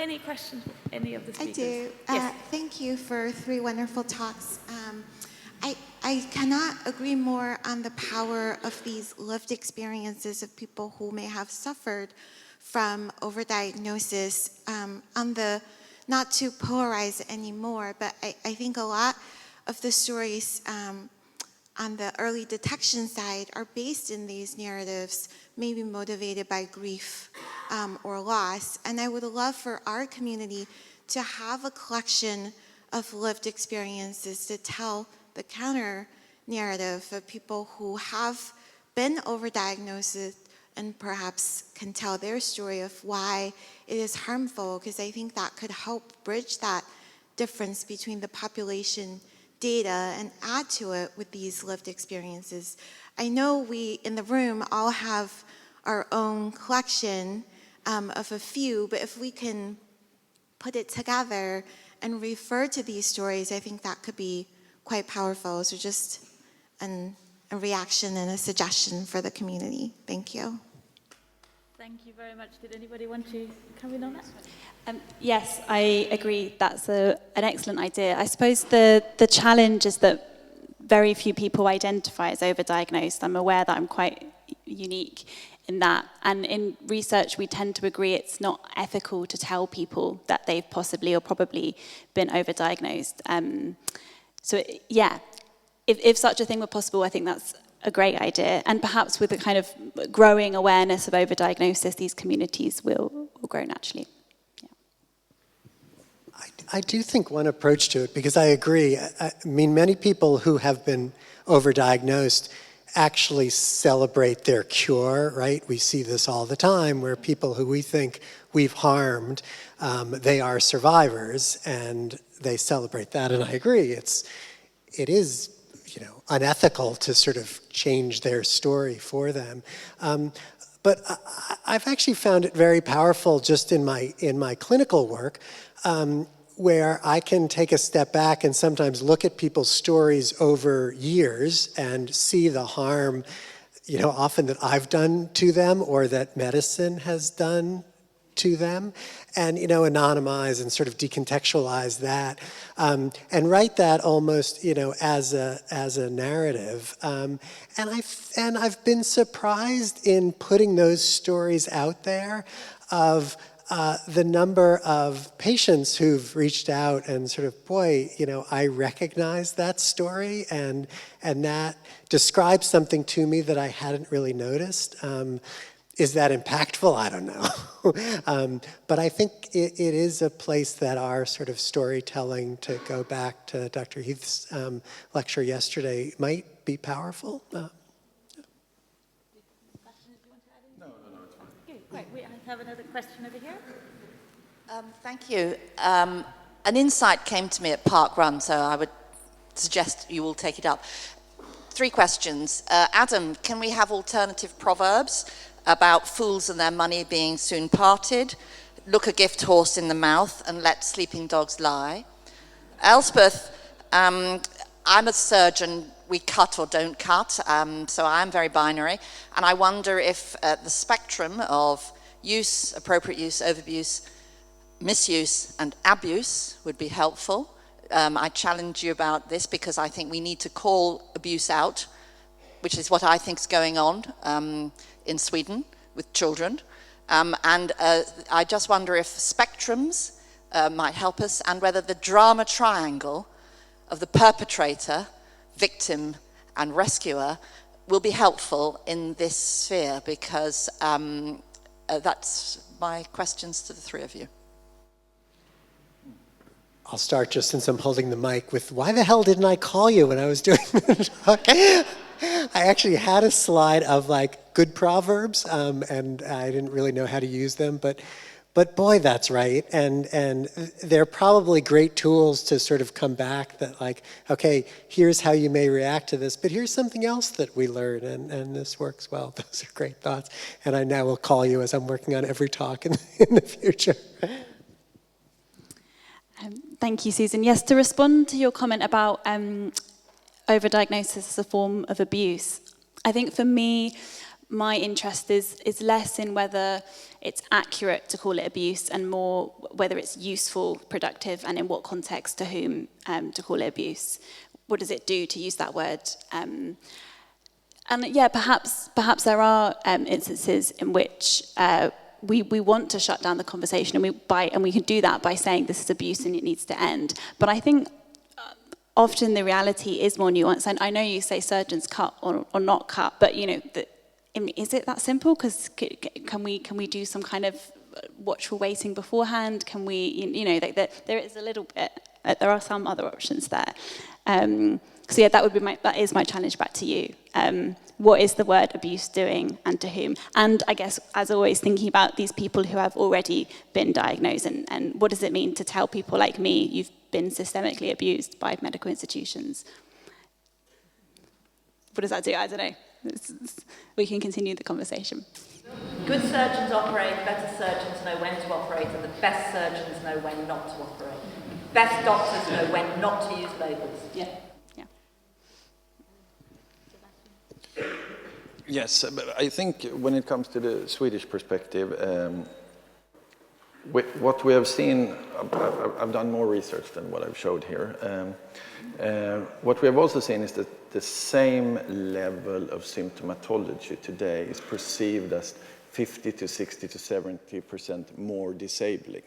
any questions from any of the speakers? I do. Yes. Thank you for 3 wonderful talks. I cannot agree more on the power of these lived experiences of people who may have suffered from overdiagnosis. Not to polarize anymore, but I think a lot of the stories on the early detection side are based in these narratives, maybe motivated by grief or loss. And I would love for our community to have a collection of lived experiences to tell the counter narrative of people who have been overdiagnosed and perhaps can tell their story of why it is harmful, because I think that could help bridge that difference between the population data and add to it with these lived experiences. I know we in the room all have our own collection of a few, but if we can put it together and refer to these stories, I think that could be quite powerful. So just a reaction and a suggestion for the community. Thank you. Thank you very much. Did anybody want to come in on that? Yes, I agree. That's an excellent idea. I suppose the challenge is that very few people identify as overdiagnosed. I'm aware that I'm quite unique in that. And in research, we tend to agree it's not ethical to tell people that they've possibly or probably been overdiagnosed. So yeah, if such a thing were possible, I think that's a great idea. And perhaps with a kind of growing awareness of overdiagnosis, these communities will grow naturally. I do think one approach to it, because I agree, I mean, many people who have been overdiagnosed actually celebrate their cure, right? We see this all the time, where people who we think we've harmed, they are survivors, and they celebrate that, and I agree. It is, unethical to sort of change their story for them. But I've actually found it very powerful just in my clinical work, where I can take a step back and sometimes look at people's stories over years and see the harm, often that I've done to them or that medicine has done to them, and anonymize and sort of decontextualize that, and write that almost as a narrative. And I've been surprised in putting those stories out there of the number of patients who've reached out and sort of, boy, I recognize that story, and that describes something to me that I hadn't really noticed. Is that impactful? I don't know. But I think it is a place that our sort of storytelling, to go back to Dr. Heath's lecture yesterday, might be powerful. No, it's fine. Okay, great. We have another question over here. Thank you. An insight came to me at Park Run, so I would suggest you all take it up. 3 questions. Adam, can we have alternative proverbs about fools and their money being soon parted, look a gift horse in the mouth, and let sleeping dogs lie? Elspeth, I'm a surgeon. We cut or don't cut, so I'm very binary, and I wonder if the spectrum of use, appropriate use, overuse, misuse, and abuse would be helpful. I challenge you about this because I think we need to call abuse out, which is what I think is going on in Sweden with children. And I just wonder if spectrums might help us, and whether the drama triangle of the perpetrator, victim, and rescuer will be helpful in this sphere, because that's my questions to the 3 of you. I'll start, just since I'm holding the mic, with why the hell didn't I call you when I was doing the talk? I actually had a slide of good proverbs, and I didn't really know how to use them, but boy, that's right. And they're probably great tools to sort of come back that okay, here's how you may react to this, but here's something else that we learned, and this works well. Those are great thoughts. And I now will call you as I'm working on every talk in the future. Thank you, Susan. Yes, to respond to your comment about overdiagnosis as a form of abuse, I think for me, my interest is less in whether it's accurate to call it abuse and more whether it's useful, productive, and in what context to whom to call it abuse. What does it do to use that word? And yeah, perhaps there are instances in which we want to shut down the conversation, and we can do that by saying this is abuse and it needs to end. But I think often the reality is more nuanced. And I know you say surgeons cut or not cut, but you know, is it that simple? Because can we do some kind of watchful waiting beforehand? Can we, you know, like there is a little bit. There are some other options there. So yeah, that is my challenge back to you. What is the word abuse doing, and to whom? And I guess, as always, thinking about these people who have already been diagnosed, and what does it mean to tell people like me you've been systemically abused by medical institutions? What does that do? I don't know. We can continue the conversation. Good surgeons operate, better surgeons know when to operate, and the best surgeons know when not to operate. Best doctors know when not to use labels. Yeah. Yes, but I think when it comes to the Swedish perspective, what we have seen, I've done more research than what I've showed here. What we have also seen is that the same level of symptomatology today is perceived as 50 to 60 to 70% more disabling.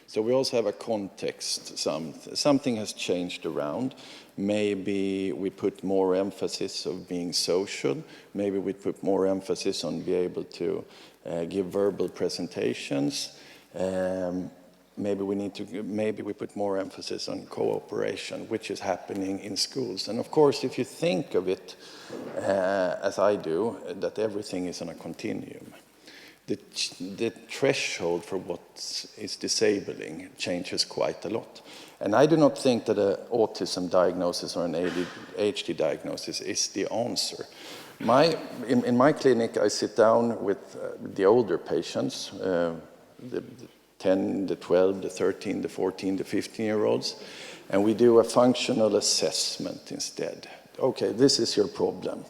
So we also have a context, something has changed around. Maybe we put more emphasis on being social. Maybe we put more emphasis on being able to give verbal presentations. Maybe we put more emphasis on cooperation, which is happening in schools. And of course, if you think of it, as I do, that everything is on a continuum. The threshold for what is disabling changes quite a lot. And I do not think that an autism diagnosis or an ADHD diagnosis is the answer. In my clinic, I sit down with the older patients, the 10, the 12, the 13, the 14, the 15-year-olds, and we do a functional assessment instead. Okay, this is your problem.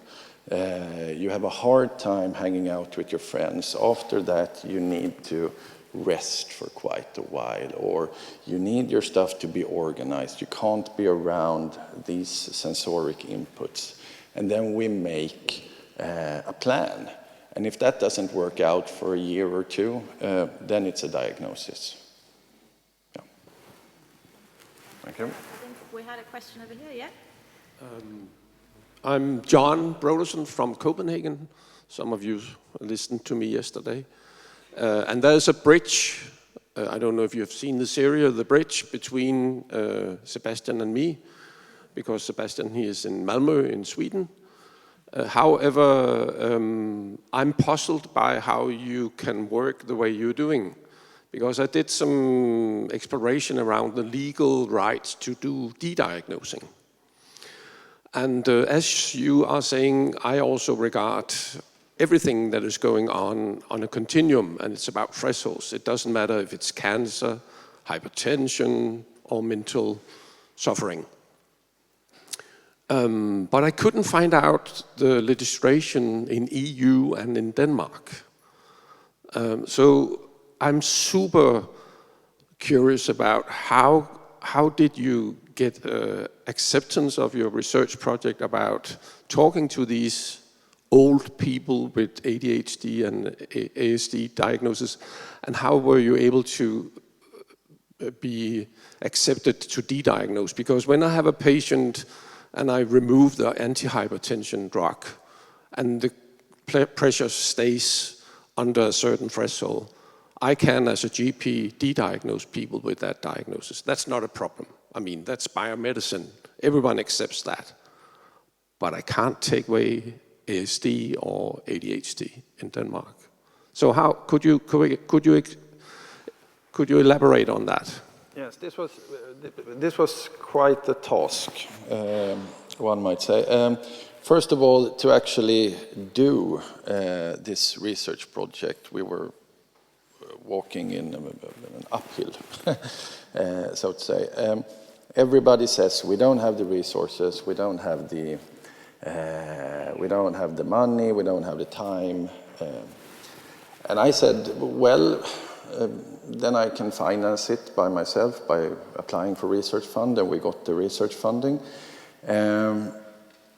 You have a hard time hanging out with your friends. After that, you need to rest for quite a while, or you need your stuff to be organized. You can't be around these sensoric inputs. And then we make a plan. And if that doesn't work out for a year or two, then it's a diagnosis. Yeah. Thank you. I think we had a question over here, yeah? I'm John Brodersen from Copenhagen. Some of you listened to me yesterday. And there's a bridge, I don't know if you have seen this area, the bridge between Sebastian and me, because Sebastian, he is in Malmö in Sweden. However, I'm puzzled by how you can work the way you're doing, because I did some exploration around the legal rights to do de-diagnosing. And as you are saying, I also regard everything that is going on a continuum, and it's about thresholds. It doesn't matter if it's cancer, hypertension, or mental suffering. But I couldn't find out the legislation in EU and in Denmark. So I'm super curious about how did you get acceptance of your research project about talking to these old people with ADHD and ASD diagnosis, and how were you able to be accepted to de-diagnose? Because when I have a patient and I remove the antihypertension drug and the pressure stays under a certain threshold, I can, as a GP, de-diagnose people with that diagnosis. That's not a problem. I mean, that's biomedicine. Everyone accepts that. But I can't take away ASD or ADHD in Denmark. So how could you elaborate on that? Yes, this was quite a task, one might say. First of all, to actually do this research project, we were walking in an uphill, so to say. Everybody says we don't have the resources, we don't have the money, we don't have the time. And I said, well, then I can finance it by myself by applying for research fund, and we got the research funding.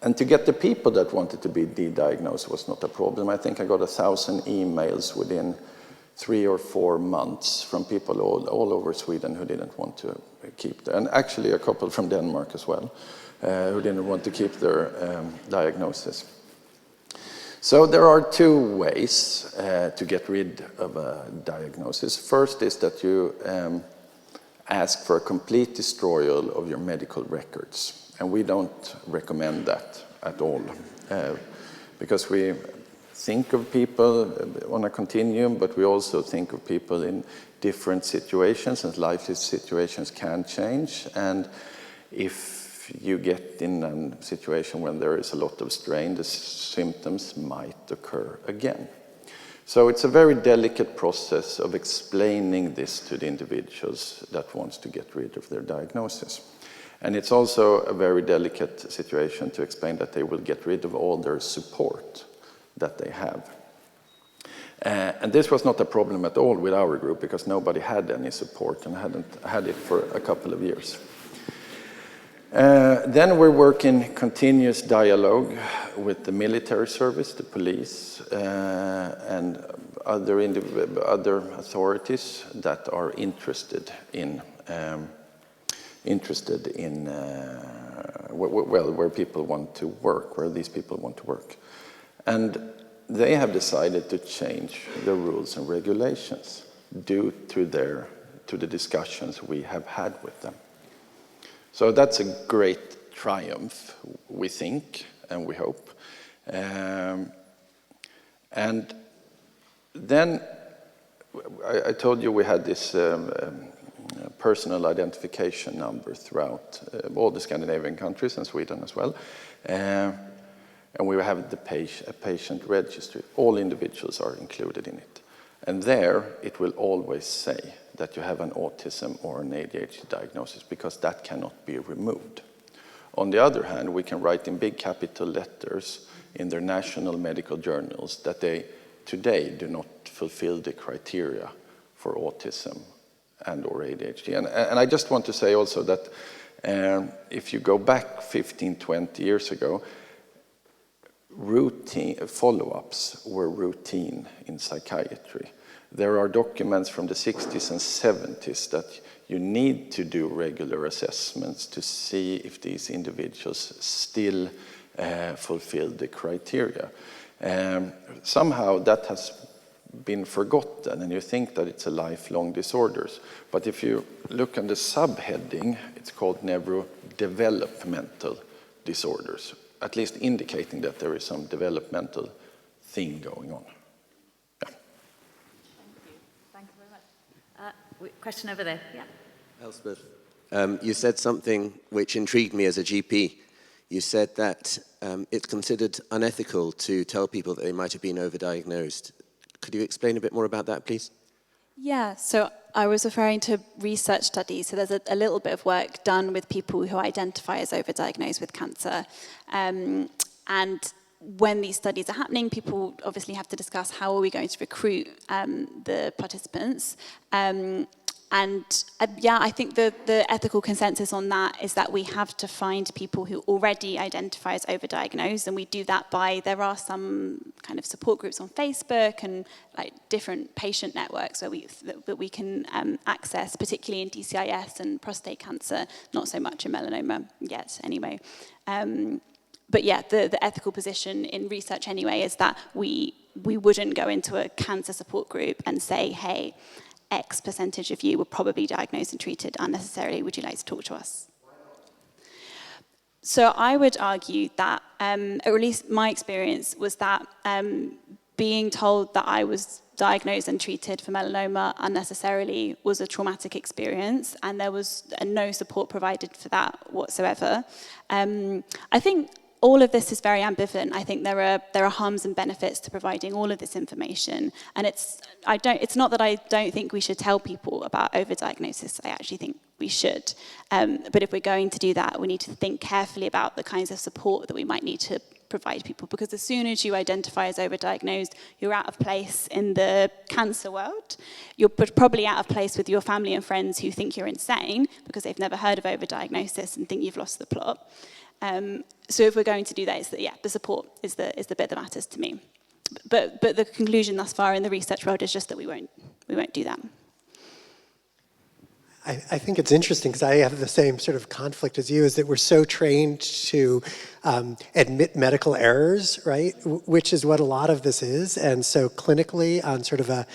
And to get the people that wanted to be de-diagnosed was not a problem. I think I got 1,000 emails within 3 or 4 months from people all over Sweden who didn't want to keep them, and actually a couple from Denmark as well, who didn't want to keep their diagnosis. So there are 2 ways to get rid of a diagnosis. First is that you ask for a complete destroyal of your medical records. And we don't recommend that at all, because we think of people on a continuum, but we also think of people in different situations, and life situations can change. And if you get in a situation when there is a lot of strain, the symptoms might occur again. So it's a very delicate process of explaining this to the individuals that wants to get rid of their diagnosis. And it's also a very delicate situation to explain that they will get rid of all their support that they have. And this was not a problem at all with our group, because nobody had any support and hadn't had it for a couple of years. Then we're working continuous dialogue with the military service, the police, and other authorities that are interested in where people want to work, where these people want to work. And they have decided to change the rules and regulations due to the discussions we have had with them. So that's a great triumph, we think, and we hope. And then I told you we had this personal identification number throughout all the Scandinavian countries and Sweden as well. And we have a patient registry. All individuals are included in it. And there it will always say that you have an autism or an ADHD diagnosis, because that cannot be removed. On the other hand, we can write in big capital letters in their national medical journals that they today do not fulfill the criteria for autism and or ADHD. And I just want to say also that if you go back 15, 20 years ago, routine follow-ups were routine in psychiatry. There are documents from the 60s and 70s that you need to do regular assessments to see if these individuals still fulfill the criteria. Somehow that has been forgotten, and you think that it's a lifelong disorders. But if you look on the subheading, it's called neurodevelopmental disorders, at least indicating that there is some developmental thing going on. Yeah. Thank you very much. Question over there, yeah. Elspeth, you said something which intrigued me as a GP. You said that it's considered unethical to tell people that they might have been overdiagnosed. Could you explain a bit more about that, please? Yeah, so I was referring to research studies. So there's a little bit of work done with people who identify as overdiagnosed with cancer. And when these studies are happening, people obviously have to discuss how are we going to recruit the participants. Yeah, I think the ethical consensus on that is that we have to find people who already identify as overdiagnosed, and we do that by, there are some kind of support groups on Facebook and like different patient networks that we can access, particularly in DCIS and prostate cancer, not so much in melanoma yet anyway. But yeah, the ethical position in research anyway is that we wouldn't go into a cancer support group and say, hey, X percentage of you were probably diagnosed and treated unnecessarily. Would you like to talk to us? So I would argue that, or at least my experience was that being told that I was diagnosed and treated for melanoma unnecessarily was a traumatic experience, and there was no support provided for that whatsoever. I think all of this is very ambivalent. I think there are harms and benefits to providing all of this information, and it's not that I don't think we should tell people about overdiagnosis. I actually think we should. But if we're going to do that, we need to think carefully about the kinds of support that we might need to provide people, because as soon as you identify as overdiagnosed, you're out of place in the cancer world. You're probably out of place with your family and friends who think you're insane because they've never heard of overdiagnosis and think you've lost the plot. So if we're going to do that, the support is the bit that matters to me. But the conclusion thus far in the research world is just that we won't do that. I think it's interesting because I have the same sort of conflict as you, is that we're so trained to admit medical errors, right? Which is what a lot of this is. And so clinically, on sort of a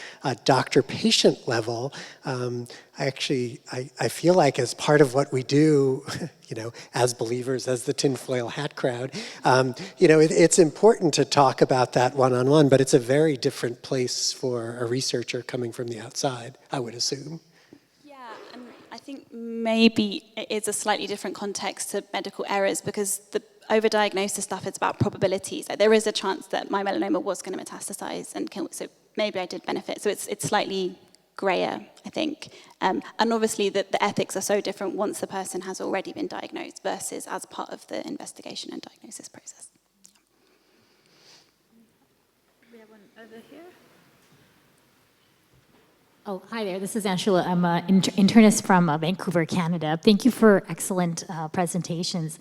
doctor-patient level, I feel like as part of what we do, you know, as believers, as the tinfoil hat crowd, you know, it's important to talk about that one-on-one, but it's a very different place for a researcher coming from the outside, I would assume. I think maybe it's a slightly different context to medical errors, because the overdiagnosis stuff is about probabilities. Like, there is a chance that my melanoma was going to metastasize and kill, so maybe I did benefit. So it's slightly grayer, I think. And obviously the ethics are so different once the person has already been diagnosed versus as part of the investigation and diagnosis process. We have one over here. Oh, hi there. This is Angela. I'm an internist from Vancouver, Canada. Thank you for excellent presentations.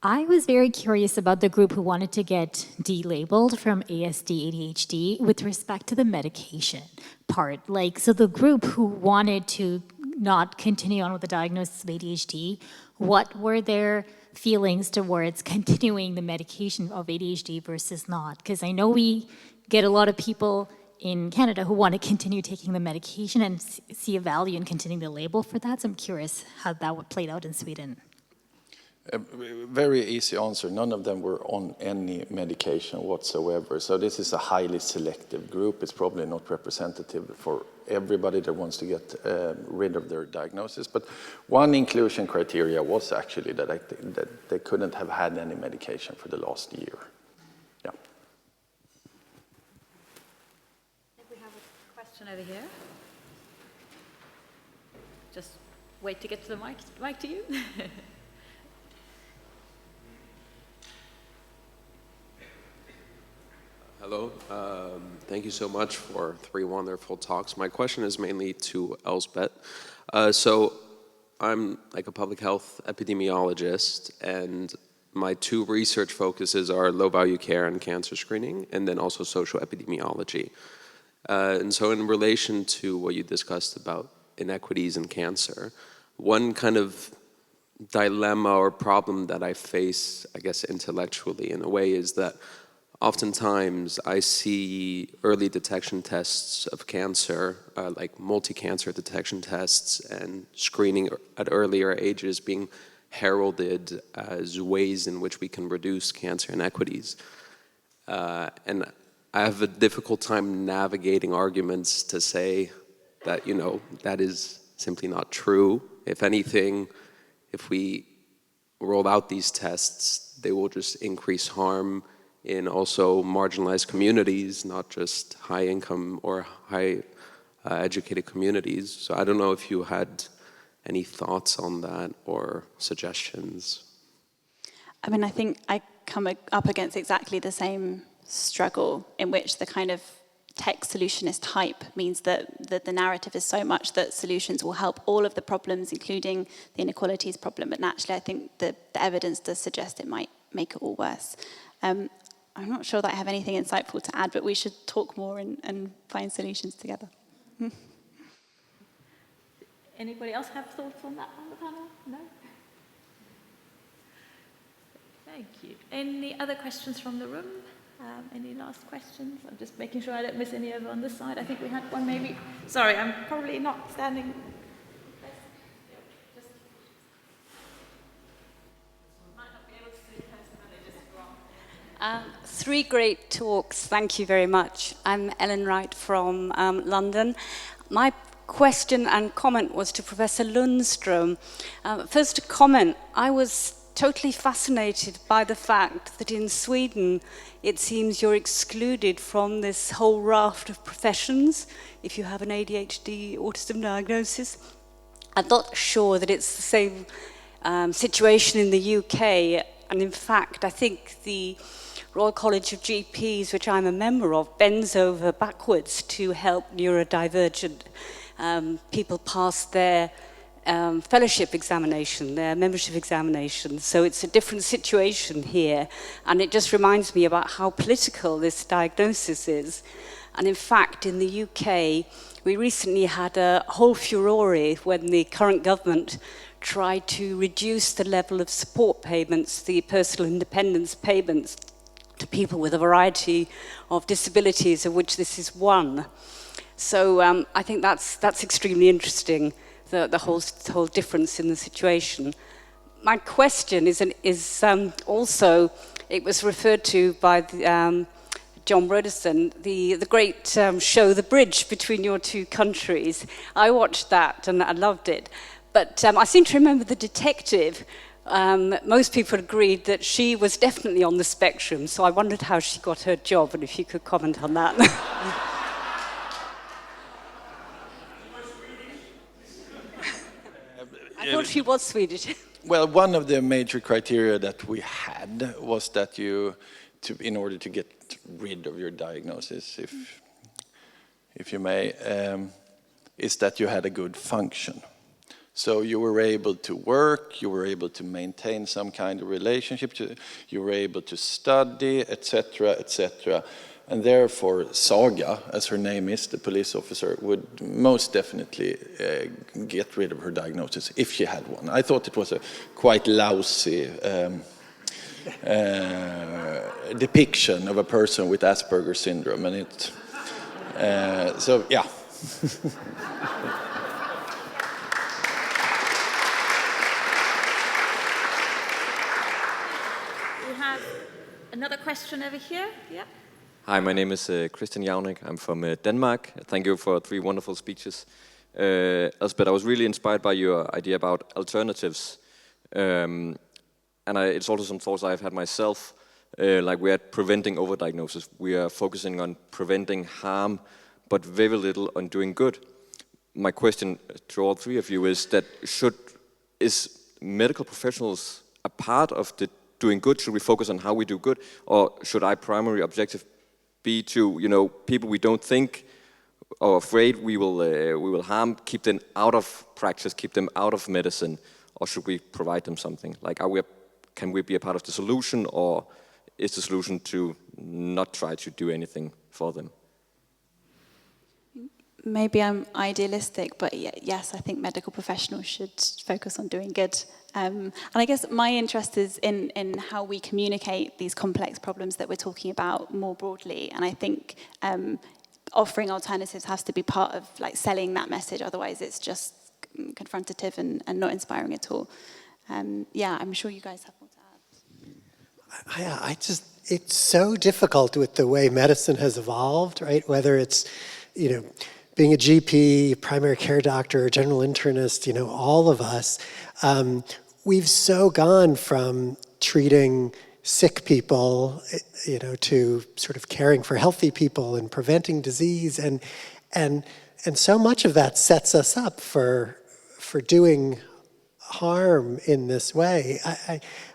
I was very curious about the group who wanted to get delabeled from ASD, ADHD with respect to the medication part. Like, so the group who wanted to not continue on with the diagnosis of ADHD, what were their feelings towards continuing the medication of ADHD versus not? Because I know we get a lot of people in Canada who want to continue taking the medication and see a value in continuing the label for that. So I'm curious how that played out in Sweden. Very easy answer. None of them were on any medication whatsoever. So this is a highly selective group. It's probably not representative for everybody that wants to get rid of their diagnosis. But one inclusion criteria was actually that they couldn't have had any medication for the last year. Yeah. Over here. Just wait to get to the mic to you. Hello, thank you so much for 3 wonderful talks. My question is mainly to Elsbeth. So I'm like a public health epidemiologist, and my 2 research focuses are low-value care and cancer screening, and then also social epidemiology. And so in relation to what you discussed about inequities in cancer, one kind of dilemma or problem that I face, I guess intellectually in a way, is that oftentimes I see early detection tests of cancer, like multi-cancer detection tests and screening at earlier ages being heralded as ways in which we can reduce cancer inequities. And I have a difficult time navigating arguments to say that, you know, that is simply not true. If anything, if we roll out these tests, they will just increase harm in also marginalized communities, not just high income or high educated communities. So I don't know if you had any thoughts on that or suggestions. I mean, I think I come up against exactly the same struggle, in which the kind of tech solutionist type means that the narrative is so much that solutions will help all of the problems, including the inequalities problem. But naturally, I think the evidence does suggest it might make it all worse. I'm not sure that I have anything insightful to add, but we should talk more and find solutions together. Anybody else have thoughts on that on the panel? No? Thank you. Any other questions from the room? Any last questions? I'm just making sure I don't miss any over on this side. I think we had one maybe. Sorry, I'm probably not standing. Just might not be able to see personally, just go on. 3 great talks, thank you very much. I'm Ellen Wright from London. My question and comment was to Professor Lundström. First, a comment. I was totally fascinated by the fact that in Sweden it seems you're excluded from this whole raft of professions if you have an ADHD autism diagnosis. I'm not sure that it's the same situation in the UK, and in fact I think the Royal College of GPs, which I'm a member of, bends over backwards to help neurodivergent people pass their fellowship examination, their membership examination. So it's a different situation here. And it just reminds me about how political this diagnosis is. And in fact, in the UK, we recently had a whole furore when the current government tried to reduce the level of support payments, the personal independence payments, to people with a variety of disabilities, of which this is one. So I think that's extremely interesting, the whole difference in the situation. My question is also, it was referred to by John Broderson, the great show, The Bridge Between Your Two Countries. I watched that and I loved it. But I seem to remember the detective. Most people agreed that she was definitely on the spectrum, so I wondered how she got her job, and if you could comment on that. I thought she was Swedish. Well, one of the major criteria that we had was that in order to get rid of your diagnosis, if you may, is that you had a good function. So you were able to work, you were able to maintain some kind of relationship, you were able to study, etc., etc. And therefore, Saga, as her name is, the police officer, would most definitely get rid of her diagnosis if she had one. I thought it was a quite lousy depiction of a person with Asperger's syndrome, and so yeah. We have another question over here. Yeah. Hi, my name is Christian Javnik. I'm from Denmark. Thank you for 3 wonderful speeches. Elspeth, I was really inspired by your idea about alternatives. It's also some thoughts I've had myself, like we're preventing overdiagnosis. We are focusing on preventing harm, but very little on doing good. My question to all 3 of you is that is medical professionals a part of the doing good? Should we focus on how we do good, or should our primary objective be to, people we don't think or afraid we will harm, keep them out of practice, keep them out of medicine, or should we provide them something? Like, can we be a part of the solution, or is the solution to not try to do anything for them? Maybe I'm idealistic, but yes, I think medical professionals should focus on doing good. And I guess my interest is in how we communicate these complex problems that we're talking about more broadly. And I think offering alternatives has to be part of selling that message. Otherwise, it's just confrontative and not inspiring at all. I'm sure you guys have more to add. It's so difficult with the way medicine has evolved, right? Whether it's, being a GP, primary care doctor, general internist, all of us, we've so gone from treating sick people, to sort of caring for healthy people and preventing disease, and so much of that sets us up for doing harm in this way.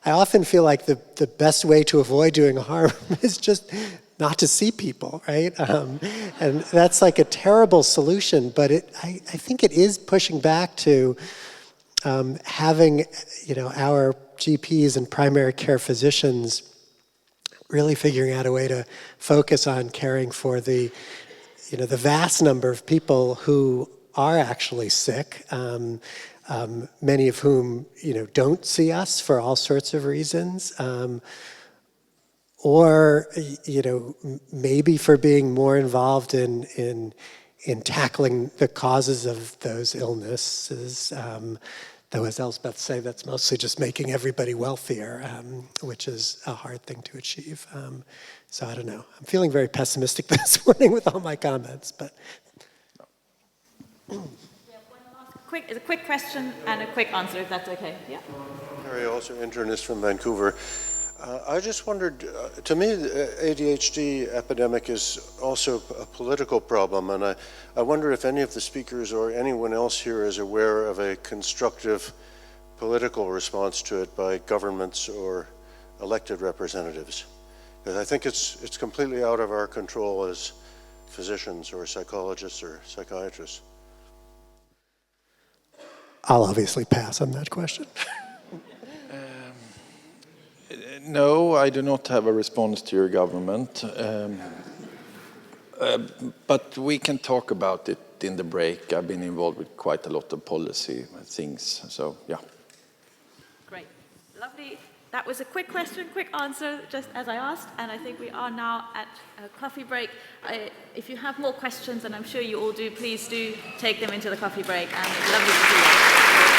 I often feel like the best way to avoid doing harm is just not to see people, right? And that's like a terrible solution, but I think it is pushing back to having, our GPs and primary care physicians really figuring out a way to focus on caring for the vast number of people who are actually sick, many of whom, don't see us for all sorts of reasons, or, maybe for being more involved in tackling the causes of those illnesses. Though, as Elspeth say, that's mostly just making everybody wealthier, which is a hard thing to achieve. So I don't know. I'm feeling very pessimistic this morning with all my comments, but. We have one last a quick question and a quick answer, if that's okay. Yeah. Harry, also internist from Vancouver. I just wondered, to me, the ADHD epidemic is also a political problem, and I wonder if any of the speakers or anyone else here is aware of a constructive political response to it by governments or elected representatives. I think it's completely out of our control as physicians or psychologists or psychiatrists. I'll obviously pass on that question. No, I do not have a response to your government. But we can talk about it in the break. I've been involved with quite a lot of policy things, so yeah. Great. Lovely. That was a quick question, quick answer, just as I asked, and I think we are now at a coffee break. If you have more questions, and I'm sure you all do, please do take them into the coffee break, and it's lovely to see you.